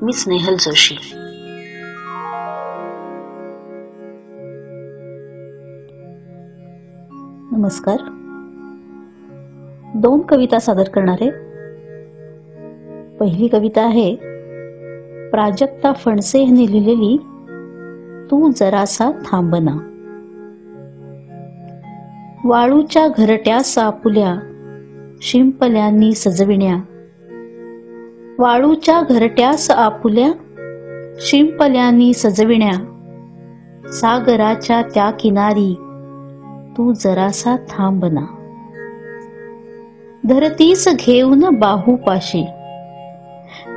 मी स्नेहल जोशी. नमस्कार. 2 कविता सादर करणारे. पहिली कविता आहे प्राजक्ता फणसे यांनी लिहिलेली तू जरासा थांबना. वाळूच्या घरट्यास आपुल्या शिंपल्यांनी सजविण्या, वाळूच्या घरट्यास आपुल्या शिंपल्यांनी सजविण्या, सागराच्या त्या किनारी तू जरासा थांबना. धरतीस घेऊन बाहूपाशी,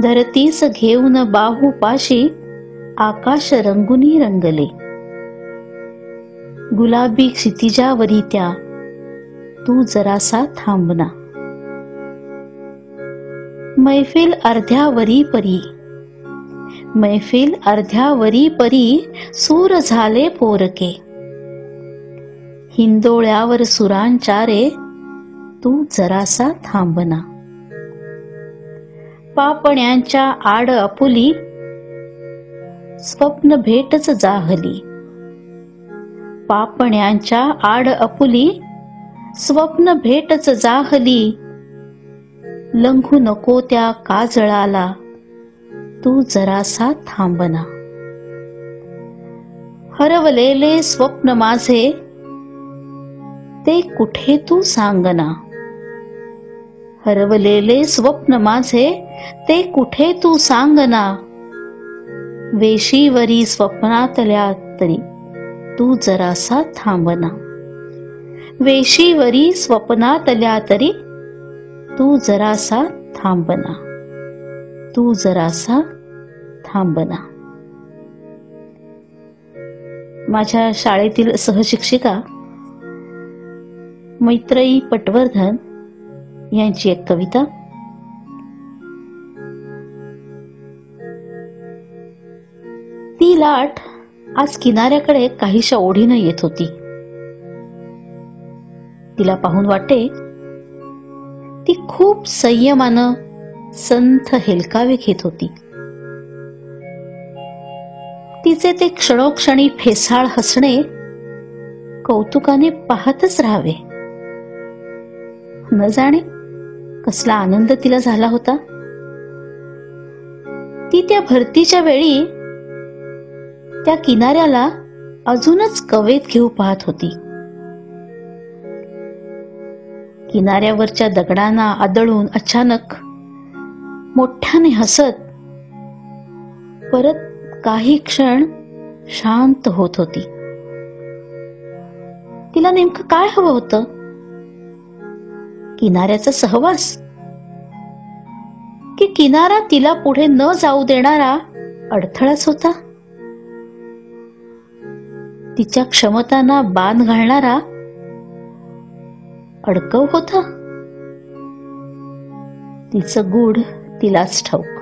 धरतीस घेऊन बाहूपाशी आकाश रंगुनी रंगले, गुलाबी क्षितिजावरी त्या तू जरासा थांबना. मैफिल अर्ध्यावरी परी, मैफिल अर्ध्यावरी परी सूर झाले पोरके, हिंदोळ्यावर सुरांच्या रे तू जरासा थांबना. पापण्यांच्या आड आपुली स्वप्न भेटच जाहली, पापण्यांच्या आड आपुली स्वप्न भेटच जाहली, लंघू नको त्या काजळाला तू जरासा थांबना. हरवलेले स्वप्न माझे ते कुठे तू सांगना, हरवलेले स्वप्न माझे ते कुठे तू सांगना, वेशीवरी स्वप्नातल्या तरी तू जरासा थांबना, वेशीवरी स्वप्नातल्या तरी तू जरासा थांबना, तू जरासा थांबना. माझ्या शाळेतील सहशिक्षिका मैत्रेयी पटवर्धन यांची एक कविता. ती लाट आज किनाऱ्याकडे काहीशा ओढीनं येत होती. तिला पाहून वाटे ती खूप संयमानं संथ हेलकावे घेत होती. तिचे ते क्षणोक्षणी फेसाळ हसणे कौतुकाने पाहतच राहावे. न जाणे कसला आनंद तिला झाला होता. ती त्या भरतीच्या वेळी त्या किनाऱ्याला अजूनच कवेत घेऊ पाहत होती. किनाऱ्यावरच्या दगडांना आदळून अचानक मोठ्याने हसत परत काही क्षण शांत होत होती. तिला नेमकं काय हवं होतं? किनाऱ्याचा सहवास की किनारा तिला पुढे न जाऊ देणारा अडथळाच होता? तिच्या क्षमतांना बांध घालणारा अडकव होता? तिचं गूढ तिलाच ठाऊक.